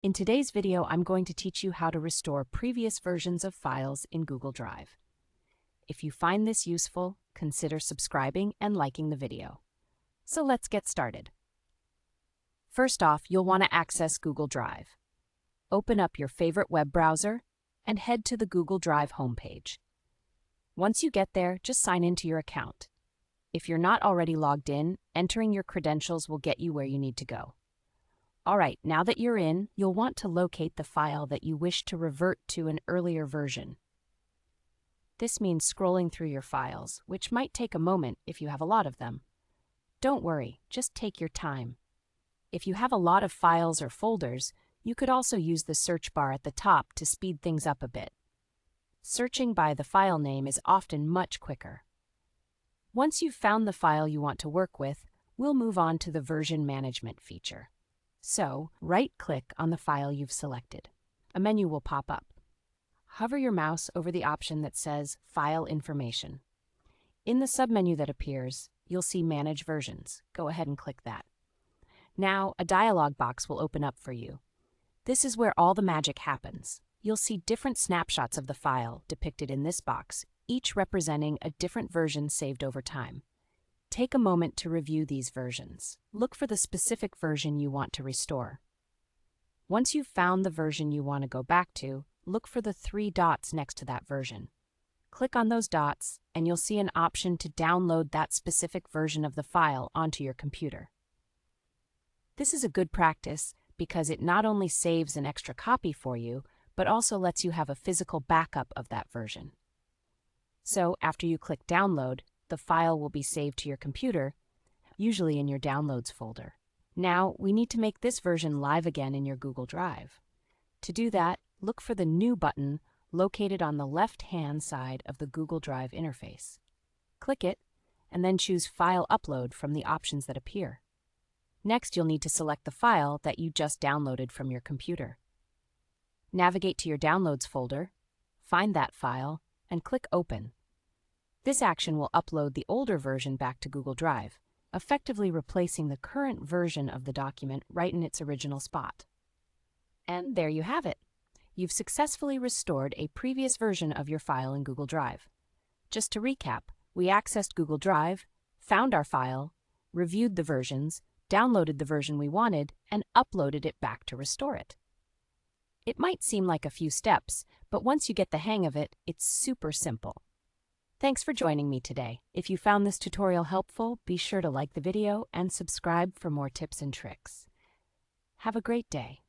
In today's video, I'm going to teach you how to restore previous versions of files in Google Drive. If you find this useful, consider subscribing and liking the video. So let's get started. First off, you'll want to access Google Drive. Open up your favorite web browser and head to the Google Drive homepage. Once you get there, just sign into your account. If you're not already logged in, entering your credentials will get you where you need to go. Alright, now that you're in, you'll want to locate the file that you wish to revert to an earlier version. This means scrolling through your files, which might take a moment if you have a lot of them. Don't worry, just take your time. If you have a lot of files or folders, you could also use the search bar at the top to speed things up a bit. Searching by the file name is often much quicker. Once you've found the file you want to work with, we'll move on to the version management feature. So, right-click on the file you've selected. A menu will pop up. Hover your mouse over the option that says File Information. In the submenu that appears, you'll see Manage Versions. Go ahead and click that. Now, a dialog box will open up for you. This is where all the magic happens. You'll see different snapshots of the file depicted in this box, each representing a different version saved over time. Take a moment to review these versions. Look for the specific version you want to restore. Once you've found the version you want to go back to, look for the 3 dots next to that version. Click on those dots, and you'll see an option to download that specific version of the file onto your computer. This is a good practice because it not only saves an extra copy for you, but also lets you have a physical backup of that version. So, after you click Download, the file will be saved to your computer, usually in your Downloads folder. Now, we need to make this version live again in your Google Drive. To do that, look for the New button located on the left-hand side of the Google Drive interface. Click it, and then choose File Upload from the options that appear. Next, you'll need to select the file that you just downloaded from your computer. Navigate to your Downloads folder, find that file, and click Open. This action will upload the older version back to Google Drive, effectively replacing the current version of the document right in its original spot. And there you have it. You've successfully restored a previous version of your file in Google Drive. Just to recap, we accessed Google Drive, found our file, reviewed the versions, downloaded the version we wanted, and uploaded it back to restore it. It might seem like a few steps, but once you get the hang of it, it's super simple. Thanks for joining me today. If you found this tutorial helpful, be sure to like the video and subscribe for more tips and tricks. Have a great day.